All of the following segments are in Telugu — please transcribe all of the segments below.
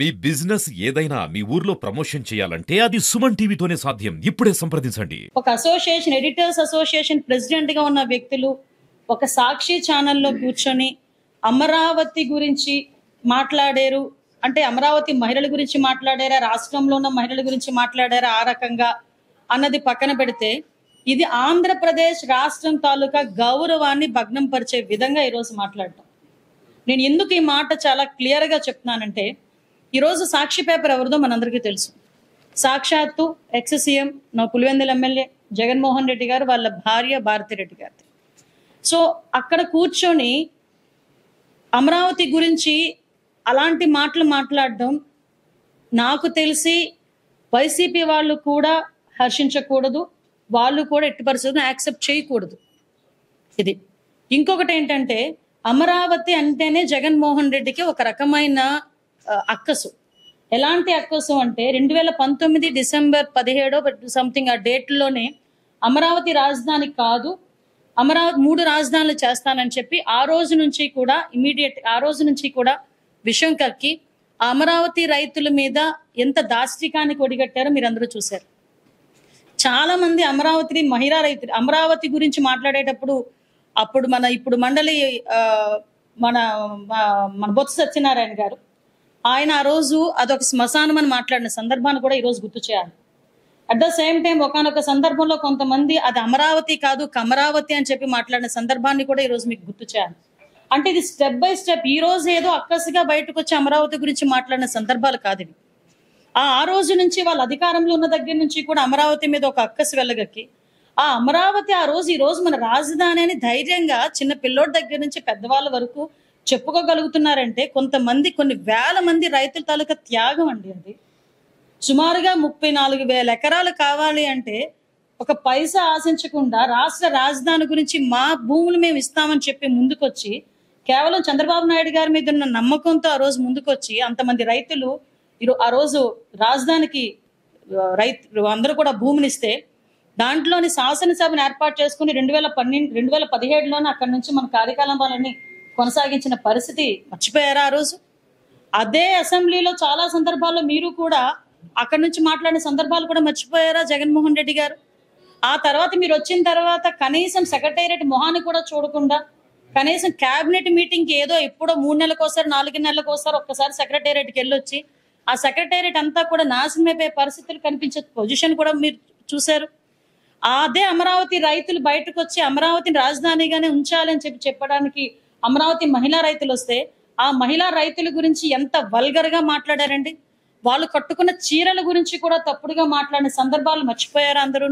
మీ బిజినెస్ ఏదైనా మీ ఊర్లో ప్రమోషన్ చేయాలంటే అది సుమన్ టీవీతోనే సాధ్యం. ఇప్పుడే సంప్రదించండి. ఒక అసోసియేషన్ ఎడిటర్స్ అసోసియేషన్ ప్రెసిడెంట్ గా ఉన్న వ్యక్తులు ఒక సాక్షి ఛానల్లో కూర్చొని అమరావతి గురించి మాట్లాడారు. అంటే అమరావతి మహిళల గురించి మాట్లాడారా, రాష్ట్రంలో ఉన్న మహిళల గురించి మాట్లాడారా ఆ రకంగా అన్నది పక్కన పెడితే, ఇది ఆంధ్రప్రదేశ్ రాష్ట్రం తాలూకా గౌరవాన్ని భగ్నం పరిచే విధంగా ఈరోజు మాట్లాడటం. నేను ఎందుకు ఈ మాట చాలా క్లియర్ గా చెప్తున్నానంటే, ఈరోజు సాక్షి పేపర్ ఎవరిదో మనందరికీ తెలుసు. సాక్షాత్తు ఎక్స్ సీఎం నా పులివెందుల ఎమ్మెల్యే జగన్మోహన్ రెడ్డి గారు వాళ్ళ భార్య భారతిరెడ్డి గారి. సో అక్కడ కూర్చొని అమరావతి గురించి అలాంటి మాటలు మాట్లాడడం నాకు తెలిసి వైసీపీ వాళ్ళు కూడా హర్షించకూడదు, వాళ్ళు కూడా ఎట్టి పరిస్థితులను యాక్సెప్ట్ చేయకూడదు. ఇది ఇంకొకటి ఏంటంటే, అమరావతి అంటేనే జగన్మోహన్ రెడ్డికి ఒక రకమైన అక్కసు. ఎలాంటి అక్కసు అంటే 2019 డిసెంబర్ 17 సంథింగ్ ఆ డేట్లోనే అమరావతి రాజధాని కాదు, అమరావతి 3 రాజధానులు చేస్తానని చెప్పి ఆ రోజు నుంచి కూడా విషయం కక్కి ఆ అమరావతి రైతుల మీద ఎంత దాష్టికానికి ఒడిగట్టారో మీరు అందరూ చూశారు. చాలా మంది మహిళా రైతులు అమరావతి గురించి మాట్లాడేటప్పుడు ఇప్పుడు మండలి మన బొత్స సత్యనారాయణ గారు ఆయన ఆ రోజు అదొక శ్మశానం అని మాట్లాడిన సందర్భాన్ని కూడా ఈరోజు గుర్తు చేయాలి. అట్ ద సేమ్ టైం ఒకానొక సందర్భంలో కొంతమంది అది అమరావతి కాదు కమరావతి అని చెప్పి మాట్లాడిన సందర్భాన్ని కూడా ఈరోజు మీకు గుర్తు చేయాలి. అంటే ఇది స్టెప్ బై స్టెప్, ఈ రోజు ఏదో అక్కసిగా బయటకు వచ్చి అమరావతి గురించి మాట్లాడిన సందర్భాలు కాదు ఇవి. ఆ రోజు నుంచి వాళ్ళ అధికారంలో ఉన్న దగ్గర నుంచి కూడా అమరావతి మీద ఒక అక్కసి వెళ్ళగక్కి ఆ అమరావతి ఈ రోజు మన రాజధాని అని ధైర్యంగా చిన్న పిల్లోడి దగ్గర నుంచి పెద్దవాళ్ళ వరకు చెప్పుకోగలుగుతున్నారంటే కొన్ని వేల మంది రైతుల తాలూకా త్యాగం అండి. అది సుమారుగా 34,000 ఎకరాలు కావాలి అంటే ఒక పైసా ఆశించకుండా రాష్ట్ర రాజధాని గురించి మా భూములు మేము ఇస్తామని చెప్పి ముందుకొచ్చి, కేవలం చంద్రబాబు నాయుడు గారి మీద ఉన్న నమ్మకంతో ఆ రోజు ముందుకొచ్చి అంతమంది రైతులు ఆ రోజు రాజధానికి అందరూ కూడా భూమినిస్తే, దాంట్లోని శాసనసభను ఏర్పాటు చేసుకుని 2017లోనే అక్కడి నుంచి మన కార్యకలాపాలన్నీ కొనసాగించిన పరిస్థితి మర్చిపోయారా ఆ రోజు? అదే అసెంబ్లీలో చాలా సందర్భాల్లో మీరు కూడా అక్కడి నుంచి మాట్లాడిన సందర్భాలు కూడా మర్చిపోయారా జగన్మోహన్ రెడ్డి గారు? ఆ తర్వాత మీరు వచ్చిన తర్వాత కనీసం సెక్రటేరియట్ మొహాన్ని కూడా చూడకుండా, కనీసం క్యాబినెట్ మీటింగ్ కి ఏదో ఎప్పుడో 3 నెలలకోసారి 4 నెలలకోసారి ఒక్కసారి సెక్రటేరియట్కి వెళ్ళొచ్చి ఆ సెక్రటేరియట్ అంతా కూడా నాశనం అయిపోయే పరిస్థితులు కనిపించే పొజిషన్ కూడా మీరు చూశారు. అదే అమరావతి రైతులు బయటకు వచ్చి అమరావతిని రాజధానిగానే ఉంచాలని చెప్పడానికి అమరావతి మహిళా రైతులు వస్తే, ఆ మహిళా రైతుల గురించి ఎంత వల్గర్ గా మాట్లాడారండి. వాళ్ళు కట్టుకున్న చీరల గురించి కూడా తప్పుడుగా మాట్లాడిన సందర్భాలు మర్చిపోయారు అందరూ.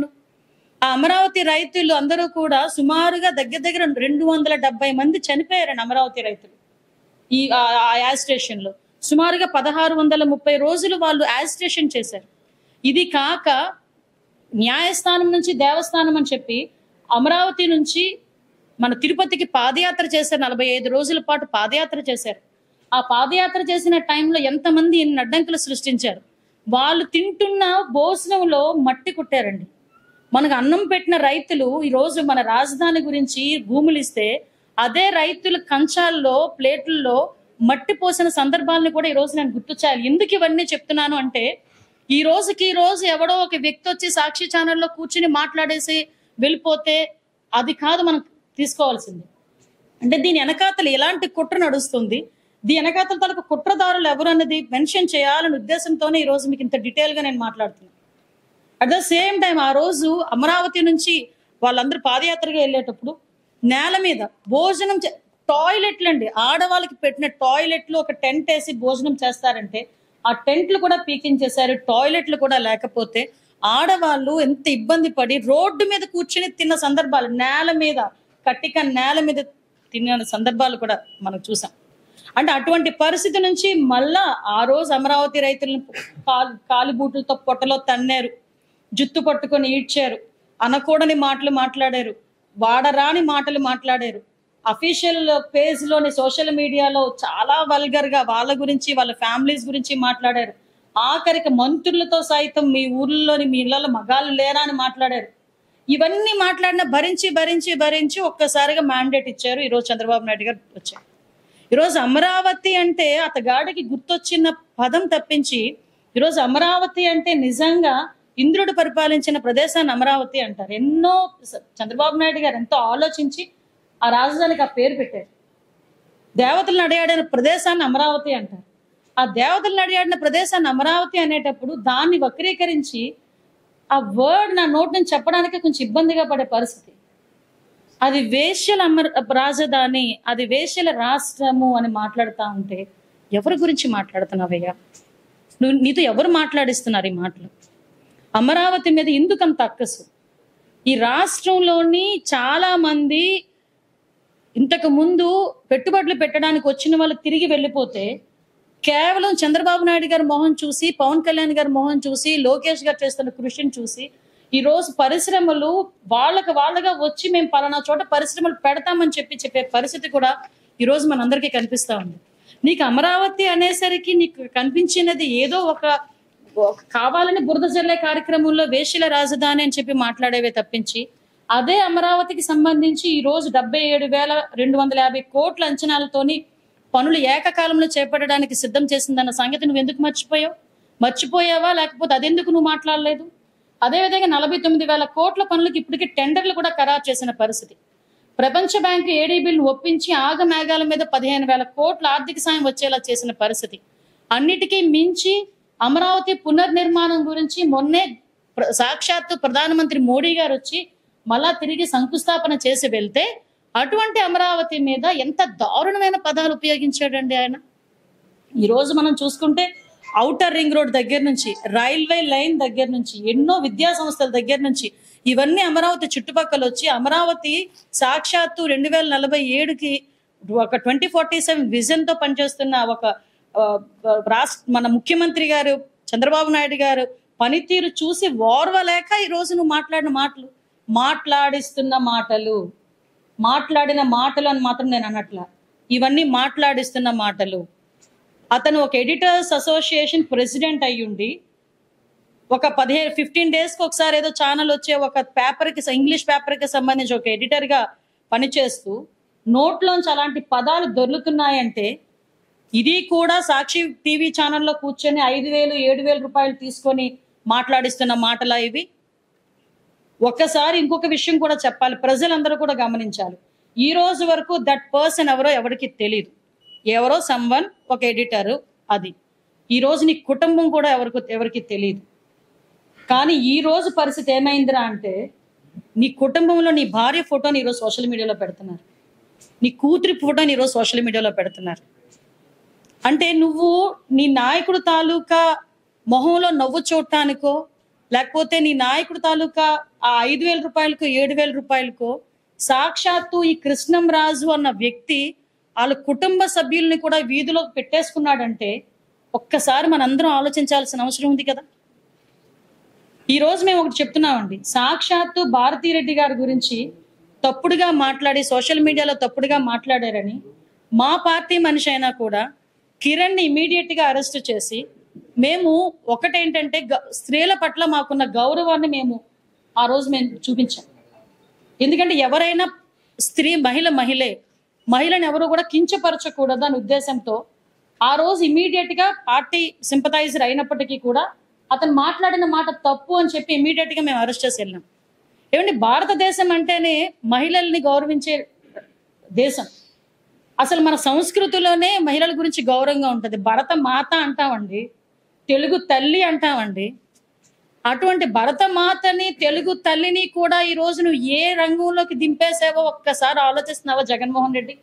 ఆ అమరావతి రైతులు అందరూ కూడా సుమారుగా దగ్గర 270 మంది చనిపోయారండి అమరావతి రైతులు. ఈ యాజిటేషన్ లో సుమారుగా 1630 రోజులు వాళ్ళు యాజిటేషన్ చేశారు. ఇది కాక న్యాయస్థానం నుంచి దేవస్థానం అని చెప్పి అమరావతి నుంచి మన తిరుపతికి పాదయాత్ర చేశారు. 45 రోజుల పాటు పాదయాత్ర చేశారు. ఆ పాదయాత్ర చేసిన టైంలో ఎంతమంది అడ్డంకులు సృష్టించారు. వాళ్ళు తింటున్న భోజనంలో మట్టి కుట్టారండి. మనకు అన్నం పెట్టిన రైతులు ఈరోజు మన రాజధాని గురించి భూములు ఇస్తే, అదే రైతుల కంచాల్లో ప్లేట్లలో మట్టి పోసిన సందర్భాలను కూడా ఈరోజు నేను గుర్తు చేయాలి. ఎందుకు ఇవన్నీ చెప్తున్నాను అంటే, ఈ రోజు ఎవడో ఒక వ్యక్తి వచ్చి సాక్షి ఛానల్లో కూర్చుని మాట్లాడేసి వెళ్ళిపోతే అది కాదు మనం తీసుకోవాల్సింది. అంటే దీని వెనకాతలు ఎలాంటి కుట్ర నడుస్తుంది, దీని వెనకాతల తలకు కుట్రదారులు ఎవరు అన్నది మెన్షన్ చేయాలనే ఉద్దేశంతోనే ఈ రోజు మీకు ఇంత డీటెయిల్ గా నేను మాట్లాడుతున్నాను. అట్ ద సేమ్ టైం ఆ రోజు అమరావతి నుంచి వాళ్ళందరూ పాదయాత్రగా వెళ్ళేటప్పుడు నేల మీద భోజనం టాయిలెట్లు అండి, ఆడవాళ్ళకి పెట్టిన టాయిలెట్లు ఒక టెంట్ వేసి భోజనం చేస్తారంటే ఆ టెంట్లు కూడా పీకించేశారు. టాయిలెట్లు కూడా లేకపోతే ఆడవాళ్ళు ఎంత ఇబ్బంది పడి రోడ్డు మీద కూర్చుని తిన్న సందర్భాలు, నేల మీద తిన్న సందర్భాలు కూడా మనం చూసాం. అంటే అటువంటి పరిస్థితి నుంచి మళ్ళా ఆ రోజు అమరావతి రైతులను కాలిబూట్లతో పొట్టలో తన్నారు, జుత్తు పట్టుకొని ఈడ్చారు, అనకూడని మాటలు మాట్లాడారు, వాడరాని మాటలు మాట్లాడారు. అఫీషియల్ పేజ్ లోని సోషల్ మీడియాలో చాలా వల్గర్ గా వాళ్ళ గురించి వాళ్ళ ఫ్యామిలీస్ గురించి మాట్లాడారు. ఆఖరికి మంత్రులతో సైతం మీ ఊర్లోని మీ ఇళ్లలో మగాళ్ళు లేరా అని మాట్లాడారు. ఇవన్నీ మాట్లాడిన భరించి ఒక్కసారిగా మ్యాండేట్ ఇచ్చారు. ఈరోజు చంద్రబాబు నాయుడు గారు వచ్చారు. ఈరోజు అమరావతి అంటే అతగాడికి గుర్తొచ్చిన పదం తప్పించి ఈరోజు అమరావతి అంటే నిజంగా ఇంద్రుడు పరిపాలించిన ప్రదేశాన్ని అమరావతి అంటారు. ఎన్నో చంద్రబాబు నాయుడు గారు ఎంతో ఆలోచించి ఆ రాజధానికి ఆ పేరు పెట్టారు. దేవతలను అడిగాడిన ప్రదేశాన్ని అమరావతి అంటారు. ఆ దేవతలను అడిగాడిన ప్రదేశాన్ని అమరావతి అనేటప్పుడు దాన్ని వక్రీకరించి ఆ వర్డ్ నా నోటి నుంచి చెప్పడానికి కొంచెం ఇబ్బందిగా పడే పరిస్థితి. అది వేశ్యల రాజధాని, అది వేశ్యల రాష్ట్రము అని మాట్లాడుతూ ఉంటే ఎవరి గురించి మాట్లాడుతున్నావయ్యా? నీతో ఎవరు మాట్లాడిస్తున్నారు ఈ మాటలు? అమరావతి మీద ఎందుకు అంత అక్కసు? ఈ రాష్ట్రంలోని చాలా మంది ఇంతకు ముందు పెట్టుబడులు పెట్టడానికి వచ్చిన వాళ్ళు తిరిగి వెళ్ళిపోతే కేవలం చంద్రబాబు నాయుడు గారి మొహం చూసి, పవన్ కళ్యాణ్ గారి మొహం చూసి, లోకేష్ గారు చేస్తున్న కృషిని చూసి ఈ రోజు పరిశ్రమలు వాళ్ళగా వచ్చి మేము పలానా చోట పరిశ్రమలు పెడతామని చెప్పే పరిస్థితి కూడా ఈ రోజు మనందరికీ కనిపిస్తా ఉంది. నీకు అమరావతి అనేసరికి నీకు కనిపించినది ఏదో ఒక కావాలని బురద జల్లే కార్యక్రమంలో వేశ్యల రాజధాని అని చెప్పి మాట్లాడేవే తప్పించి, అదే అమరావతికి సంబంధించి ఈ రోజు 77,250 కోట్ల అంచనాలతోని పనులు ఏకకాలంలో చేపట్టడానికి సిద్ధం చేసిందన్న సంగతి నువ్వు ఎందుకు మర్చిపోయావా? లేకపోతే అదెందుకు నువ్వు మాట్లాడలేదు? అదేవిధంగా 49,000 కోట్ల పనులకు ఇప్పటికీ టెండర్లు కూడా ఖరారు చేసిన పరిస్థితి. ప్రపంచ బ్యాంకు ఏడీబీలను ఒప్పించి ఆగమేఘాల మీద 15,000 కోట్ల ఆర్థిక సాయం వచ్చేలా చేసిన పరిస్థితి. అన్నిటికీ మించి అమరావతి పునర్నిర్మాణం గురించి మొన్నే సాక్షాత్తు ప్రధానమంత్రి మోడీ గారు వచ్చి మళ్ళా తిరిగి శంకుస్థాపన చేసి వెళ్తే అటువంటి అమరావతి మీద ఎంత దారుణమైన పదాలు ఉపయోగించాడండి ఆయన. ఈ రోజు మనం చూసుకుంటే ఔటర్ రింగ్ రోడ్ దగ్గర నుంచి, రైల్వే లైన్ దగ్గర నుంచి, ఎన్నో విద్యా సంస్థల దగ్గర నుంచి ఇవన్నీ అమరావతి చుట్టుపక్కల వచ్చి అమరావతి సాక్షాత్తు 2047కి ఒక 2047 విజన్ తో పనిచేస్తున్న ఒక మన ముఖ్యమంత్రి గారు చంద్రబాబు నాయుడు గారు పనితీరు చూసి ఓర్వలేక ఈ రోజు నువ్వు మాట్లాడిన మాటలు, మాట్లాడిన మాటలు అని మాత్రం నేను అనట్లా, ఇవన్నీ మాట్లాడిస్తున్న మాటలు. అతను ఒక ఎడిటర్స్ అసోసియేషన్ ప్రెసిడెంట్ అయ్యుండి ఒక 15 డేస్కి ఒకసారి ఏదో ఛానల్ వచ్చే ఒక పేపర్కి, ఇంగ్లీష్ పేపర్కి సంబంధించి ఒక ఎడిటర్గా పనిచేస్తూ నోట్లోంచి అలాంటి పదాలు దొర్లుతున్నాయంటే ఇది కూడా సాక్షి టీవీ ఛానల్లో కూర్చొని 5,000, 7,000 రూపాయలు తీసుకొని మాట్లాడిస్తున్న మాటలా ఇవి? ఒక్కసారి ఇంకొక విషయం కూడా చెప్పాలి, ప్రజలందరూ కూడా గమనించాలి. ఈ రోజు వరకు దట్ పర్సన్ ఎవరో ఎవరికి తెలియదు. ఎవరో సమ్వన్, ఒక ఎడిటరు, అది. ఈ రోజు నీ కుటుంబం కూడా ఎవరికి తెలియదు. కానీ ఈ రోజు పరిస్థితి ఏమైందిరా అంటే నీ కుటుంబంలో నీ భార్య ఫోటోని ఈరోజు సోషల్ మీడియాలో పెడుతున్నారు, నీ కూతురి ఫోటోని ఈరోజు సోషల్ మీడియాలో పెడుతున్నారు. అంటే నువ్వు నీ నాయకుడు తాలూకా మొహంలో నవ్వు చూడటానికో, లేకపోతే నీ నాయకుడు తాలూకా ఆ 5,000 రూపాయలకో 7,000 రూపాయలకో సాక్షాత్తు ఈ కృష్ణం రాజు అన్న వ్యక్తి వాళ్ళ కుటుంబ సభ్యుల్ని కూడా వీధిలో పెట్టేసుకున్నాడంటే ఒక్కసారి మనందరం ఆలోచించాల్సిన అవసరం ఉంది కదా. ఈ రోజు మేము ఒకటి చెప్తున్నామండి, సాక్షాత్తు భారతీరెడ్డి గారి గురించి తప్పుడుగా మాట్లాడి సోషల్ మీడియాలో తప్పుడుగా మాట్లాడారని మా పార్టీ మనిషి అయినా కూడా కిరణ్ని ఇమీడియట్ గా అరెస్ట్ చేసి, మేము ఒకటేంటంటే స్త్రీల పట్ల మాకున్న గౌరవాన్ని మేము ఆ రోజు చూపించాం. ఎందుకంటే ఎవరైనా స్త్రీ మహిళని ఎవరు కూడా కించపరచకూడదు అనే ఉద్దేశంతో ఆ రోజు ఇమీడియట్ గా పార్టీ సింపథైజర్ అయినప్పటికీ కూడా అతను మాట్లాడిన మాట తప్పు అని చెప్పి ఇమీడియట్ గా మేము అరెస్ట్ చేసి వెళ్ళాం. ఏమండి, భారతదేశం అంటేనే మహిళల్ని గౌరవించే దేశం. అసలు మన సంస్కృతిలోనే మహిళల గురించి గౌరవంగా ఉంటుంది. భరత మాత అంటామండి, తెలుగు తల్లి అంటామండి. అటువంటి భరత మాతని, తెలుగు తల్లిని కూడా ఈ రోజు నువ్వు ఏ రంగంలోకి దింపేసావో ఒక్కసారి ఆలోచిస్తున్నావా జగన్మోహన్ రెడ్డి?